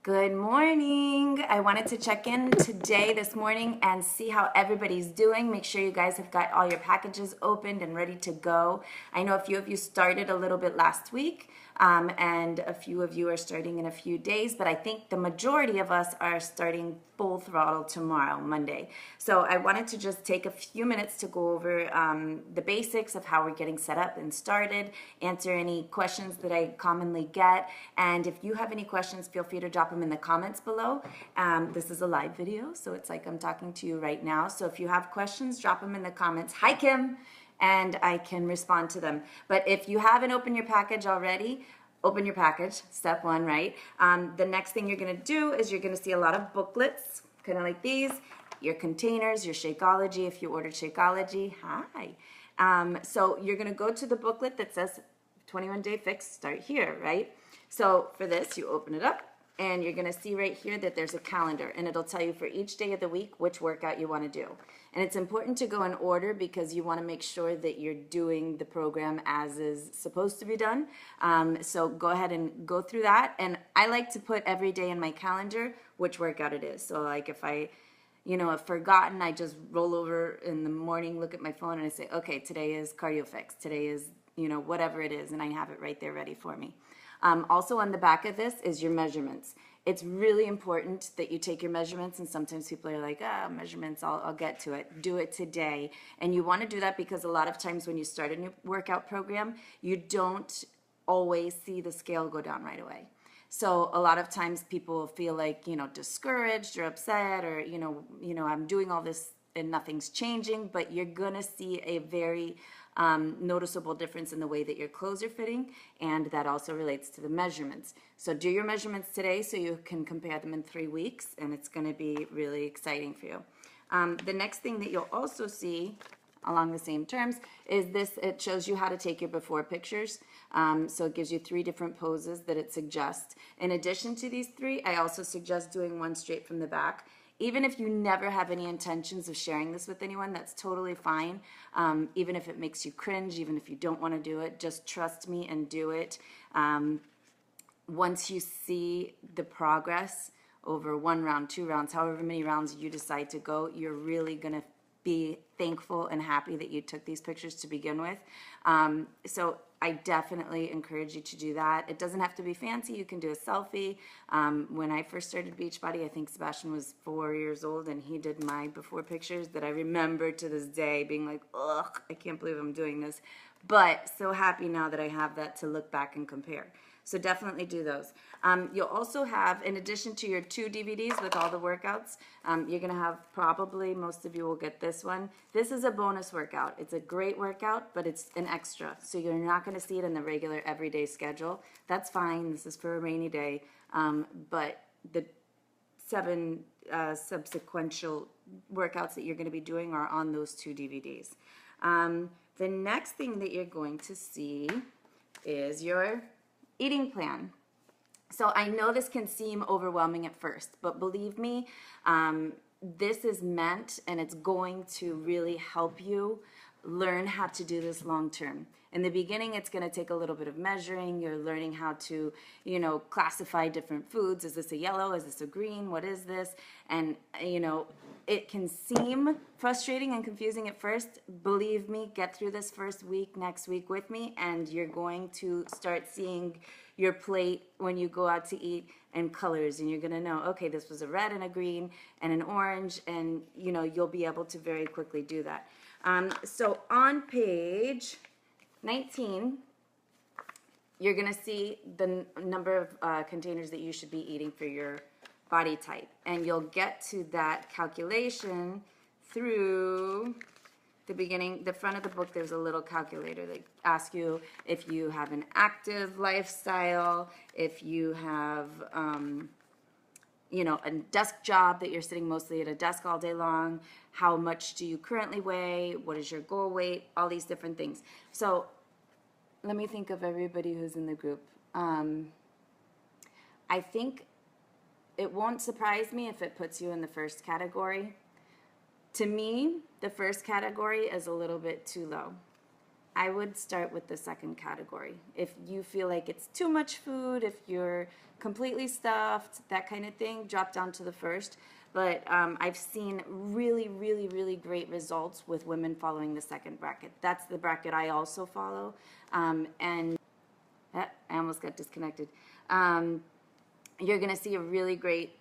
Good morning. I wanted to check in this morning and see how everybody's doing. Make sure you guys have got all your packages opened and ready to go. I know a few of you started a little bit last week, and a few of you are starting in a few days, but I think the majority of us are starting full throttle tomorrow, Monday. So I wanted to just take a few minutes to go over the basics of how we're getting set up and started, answer any questions that I commonly get, and if you have any questions, feel free to drop them in the comments below. This is a live video, so it's like I'm talking to you right now. So if you have questions, drop them in the comments. Hi, Kim. And I can respond to them. But if you haven't opened your package already, open your package, step one, right? The next thing you're gonna do is you're gonna see a lot of booklets, kind of like these, your containers, your Shakeology, if you ordered Shakeology, hi. So you're gonna go to the booklet that says 21-day fix, start here, right? So for this, you open it up, and you're gonna see right here that there's a calendar, and it'll tell you for each day of the week which workout you wanna do. And it's important to go in order because you wanna make sure that you're doing the program as is supposed to be done. So go ahead and go through that. And I like to put every day in my calendar which workout it is. So like if I've forgotten, I just roll over in the morning, look at my phone, and I say, okay, today is cardio fix. Today is, whatever it is, and I have it right there ready for me. Also on the back of this is your measurements. It's really important that you take your measurements, and sometimes people are like, measurements, I'll get to it. Do it today. And you want to do that because a lot of times when you start a new workout program, you don't always see the scale go down right away. So a lot of times people will feel like, discouraged or upset or, I'm doing all this and nothing's changing, but you're going to see a very noticeable difference in the way that your clothes are fitting, and that also relates to the measurements. So do your measurements today so you can compare them in 3 weeks, and it's going to be really exciting for you. The next thing that you'll also see along the same terms is this. It shows you how to take your before pictures. So it gives you 3 different poses that it suggests. In addition to these 3, I also suggest doing one straight from the back. Even if you never have any intentions of sharing this with anyone, that's totally fine. Even if it makes you cringe, even if you don't want to do it, just trust me and do it. Once you see the progress over 1 round, 2 rounds, however many rounds you decide to go, you're really going to be thankful and happy that you took these pictures to begin with. So I definitely encourage you to do that. It doesn't have to be fancy. You can do a selfie. When I first started Beachbody, I think Sebastian was 4 years old, and he did my before pictures that I remember to this day being like, ugh, I can't believe I'm doing this. But so happy now that I have that to look back and compare. So definitely do those. You'll also have, in addition to your 2 DVDs with all the workouts, you're going to have, probably most of you will get this one. This is a bonus workout. It's a great workout, but it's an extra. So you're not going to see it in the regular everyday schedule. That's fine. This is for a rainy day. But the 7 subsequential workouts that you're going to be doing are on those 2 DVDs. The next thing that you're going to see is your eating plan. So I know this can seem overwhelming at first, but believe me, this is meant, and it's going to really help you learn how to do this long term. In the beginning, it's going to take a little bit of measuring. You're learning how to, classify different foods. Is this a yellow? Is this a green? What is this? And, it can seem frustrating and confusing at first. Believe me, get through this first week, next week with me, and you're going to start seeing your plate when you go out to eat and colors, and you're going to know, okay, this was a red and a green and an orange, and, you'll be able to very quickly do that. So on page 19, you're going to see the number of containers that you should be eating for your body type. And you'll get to that calculation through the beginning. The front of the book, there's a little calculator that asks you if you have an active lifestyle, if you have a desk job that you're sitting mostly at a desk all day long, how much do you currently weigh, what is your goal weight, all these different things. So let me think of everybody who's in the group. I think it won't surprise me if it puts you in the first category. To me, the first category is a little bit too low. I would start with the second category. If you feel like it's too much food, if you're completely stuffed, that kind of thing, drop down to the first. But I've seen really, really, really great results with women following the second bracket. That's the bracket I also follow. And I almost got disconnected. You're going to see a really great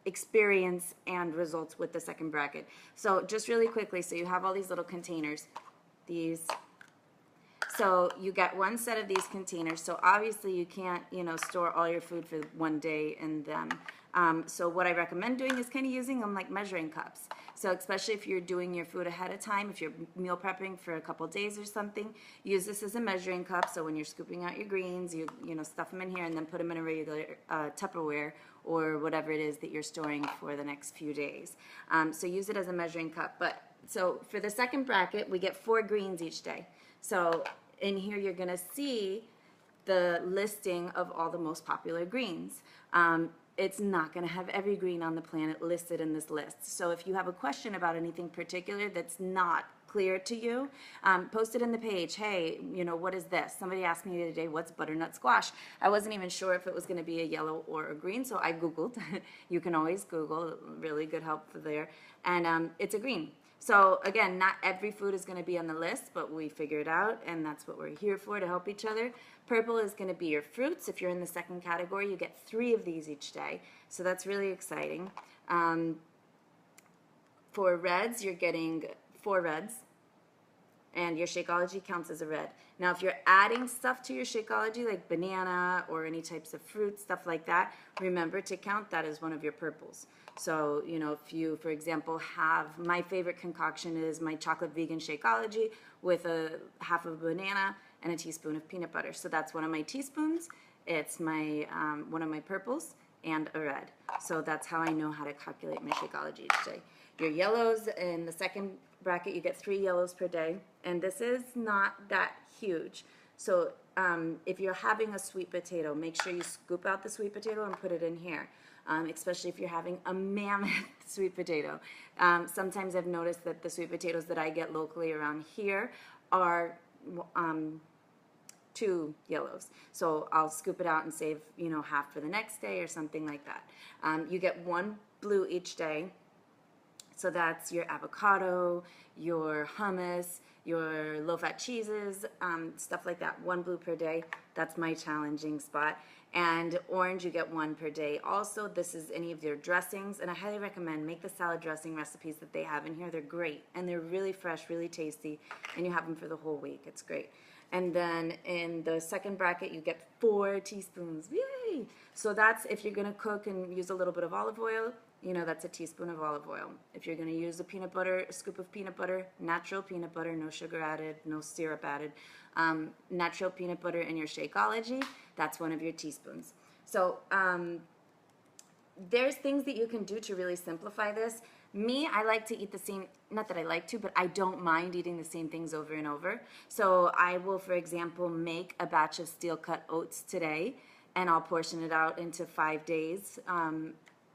experience and results with the second bracket. So just really quickly, so you have all these little containers. So you get one set of these containers. So obviously you can't, store all your food for one day in them. So what I recommend doing is kind of using them like measuring cups. So especially if you're doing your food ahead of time, if you're meal prepping for a couple days or something, use this as a measuring cup. So when you're scooping out your greens, you stuff them in here and then put them in a regular Tupperware or whatever it is that you're storing for the next few days. So use it as a measuring cup. So for the second bracket, we get 4 greens each day. So in here you're going to see the listing of all the most popular greens. It's not going to have every green on the planet listed in this list. So if you have a question about anything particular that's not clear to you, post it in the page. Hey, what is this? Somebody asked me the other day, what's butternut squash? I wasn't even sure if it was going to be a yellow or a green, so I Googled. You can always Google, really good help there. And it's a green. So again, not every food is going to be on the list, but we figure it out, and that's what we're here for, to help each other. Purple is going to be your fruits. If you're in the second category, you get 3 of these each day, so that's really exciting. For reds, you're getting 4 reds, and your Shakeology counts as a red. Now, if you're adding stuff to your Shakeology, like banana or any types of fruit, stuff like that, remember to count that as one of your purples. So, if you, for example, have, my favorite concoction is my chocolate vegan Shakeology with a half of a banana and a teaspoon of peanut butter. So that's one of my teaspoons. It's my one of my purples and a red. So that's how I know how to calculate my Shakeology each day. Your yellows, in the second bracket, you get 3 yellows per day. And this is not that huge. So if you're having a sweet potato, make sure you scoop out the sweet potato and put it in here. Especially if you're having a mammoth sweet potato. Sometimes I've noticed that the sweet potatoes that I get locally around here are 2 yellows. So I'll scoop it out and save, half for the next day or something like that. You get 1 blue each day. So that's your avocado, your hummus, your low-fat cheeses, stuff like that. 1 blue per day. That's my challenging spot. And orange, you get 1 per day. Also, this is any of their dressings, and I highly recommend make the salad dressing recipes that they have in here. They're great, and they're really fresh, really tasty, and you have them for the whole week. It's great. And then in the second bracket, you get 4 teaspoons. Yay! So that's if you're going to cook and use a little bit of olive oil, that's a teaspoon of olive oil. If you're going to use a scoop of peanut butter, natural peanut butter, no sugar added, no syrup added, natural peanut butter in your Shakeology, that's 1 of your teaspoons. So there's things that you can do to really simplify this. Me, I like to eat the same, not that I like to, but I don't mind eating the same things over and over. So I will, for example, make a batch of steel-cut oats today, and I'll portion it out into 5 days,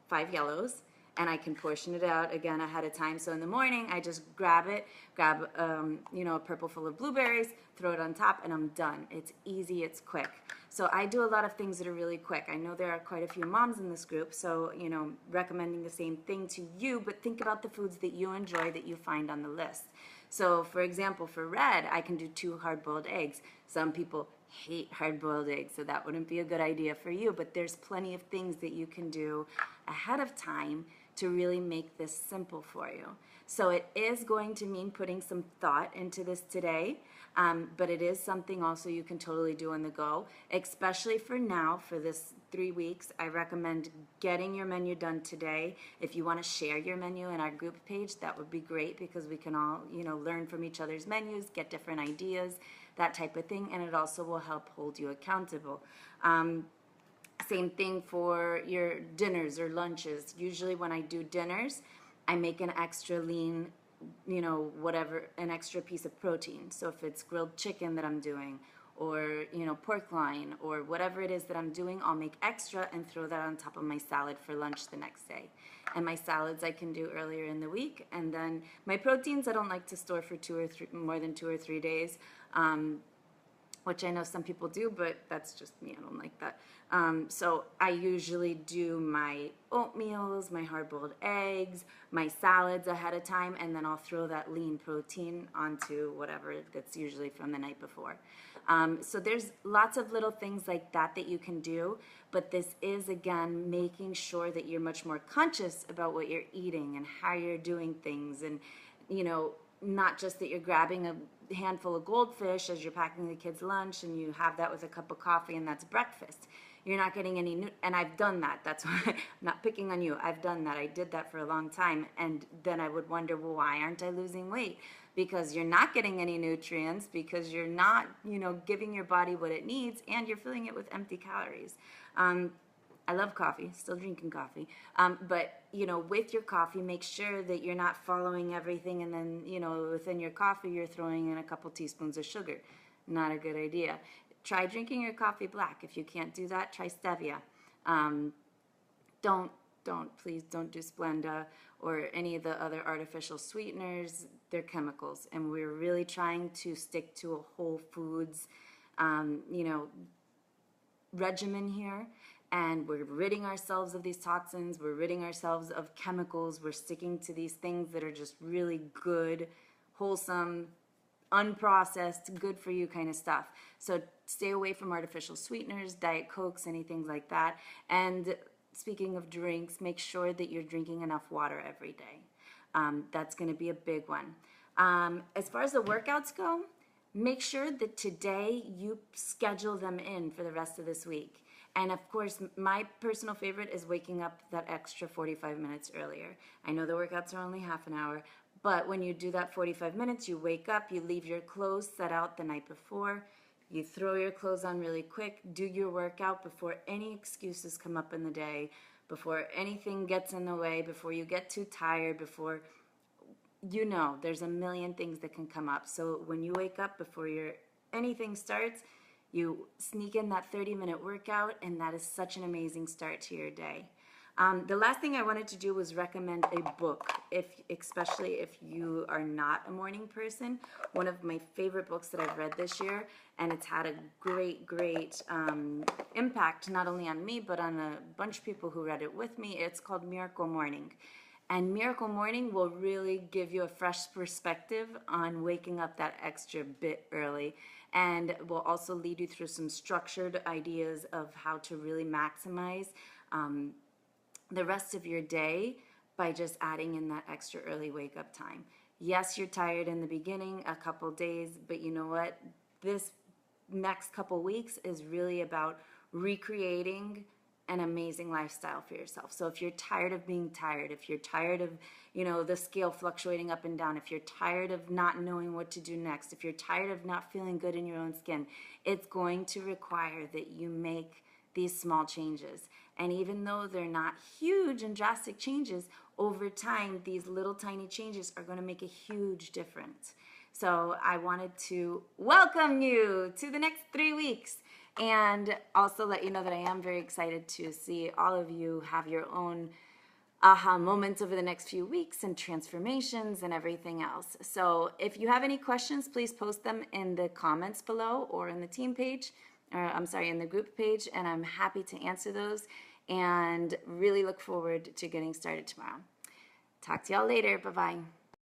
5 yellows, and I can portion it out again ahead of time. So in the morning, I just grab a purple full of blueberries, throw it on top, and I'm done. It's easy, it's quick. So I do a lot of things that are really quick. I know there are quite a few moms in this group, so recommending the same thing to you, but think about the foods that you enjoy that you find on the list. So for example, for red, I can do 2 hard-boiled eggs. Some people hate hard-boiled eggs, so that wouldn't be a good idea for you, but there's plenty of things that you can do ahead of time to really make this simple for you. So it is going to mean putting some thought into this today, but it is something also you can totally do on the go, especially for now, for this 3 weeks. I recommend getting your menu done today. If you want to share your menu in our group page, that would be great, because we can all, learn from each other's menus, get different ideas, that type of thing, and it also will help hold you accountable. Same thing for your dinners or lunches. Usually when I do dinners, I make an extra lean, an extra piece of protein. So if it's grilled chicken that I'm doing, or, you know, pork loin or whatever it is that I'm doing, I'll make extra and throw that on top of my salad for lunch the next day. And my salads I can do earlier in the week. And then my proteins I don't like to store for more than 2 or 3 days. Which I know some people do, but that's just me. I don't like that. So I usually do my oatmeals, my hard-boiled eggs, my salads ahead of time, and then I'll throw that lean protein onto whatever that's usually from the night before. So there's lots of little things like that that you can do, but this is, again, making sure that you're much more conscious about what you're eating and how you're doing things, and, you know, not just that you're grabbing a handful of goldfish as you're packing the kids' lunch and you have that with a cup of coffee and that's breakfast. You're not getting any and I've done that. That's why I'm not picking on you. I've done that. I did that for a long time, and then I would wonder, well, why aren't I losing weight? Because you're not getting any nutrients, because you're not, you know, giving your body what it needs, and you're filling it with empty calories. I love coffee, still drinking coffee. But, you know, with your coffee, make sure that you're not following everything and then, you know, within your coffee, you're throwing in a couple teaspoons of sugar. Not a good idea. Try drinking your coffee black. If you can't do that, try stevia. Please don't do Splenda or any of the other artificial sweeteners. They're chemicals. And we're really trying to stick to a whole foods, you know, regimen here. And we're ridding ourselves of these toxins, we're ridding ourselves of chemicals, we're sticking to these things that are just really good, wholesome, unprocessed, good for you kind of stuff. So stay away from artificial sweeteners, Diet Cokes, anything like that. And speaking of drinks, make sure that you're drinking enough water every day. That's going to be a big one. As far as the workouts go, make sure that today you schedule them in for the rest of this week. And of course, my personal favorite is waking up that extra 45 minutes earlier. I know the workouts are only half an hour, but when you do that 45 minutes, you wake up, you leave your clothes set out the night before, you throw your clothes on really quick, do your workout before any excuses come up in the day, before anything gets in the way, before you get too tired, before, you know, there's a million things that can come up. So when you wake up before anything starts, you sneak in that 30-minute workout, and that is such an amazing start to your day. The last thing I wanted to do was recommend a book, especially if you are not a morning person. One of my favorite books that I've read this year, and it's had a great impact, not only on me, but on a bunch of people who read it with me. It's called Miracle Morning. And Miracle Morning will really give you a fresh perspective on waking up that extra bit early, and will also lead you through some structured ideas of how to really maximize the rest of your day by just adding in that extra early wake up time. Yes, you're tired in the beginning, a couple days, but you know what? This next couple weeks is really about recreating an amazing lifestyle for yourself. So if you're tired of being tired, if you're tired of, you know, the scale fluctuating up and down, if you're tired of not knowing what to do next, if you're tired of not feeling good in your own skin, it's going to require that you make these small changes. And even though they're not huge and drastic changes, over time, these little tiny changes are going to make a huge difference. So I wanted to welcome you to the next 3 weeks, and also let you know that I am very excited to see all of you have your own aha moments over the next few weeks and transformations and everything else. So if you have any questions, please post them in the comments below or in the team page, in the group page, and I'm happy to answer those, and really look forward to getting started tomorrow. Talk to y'all later. Bye-bye.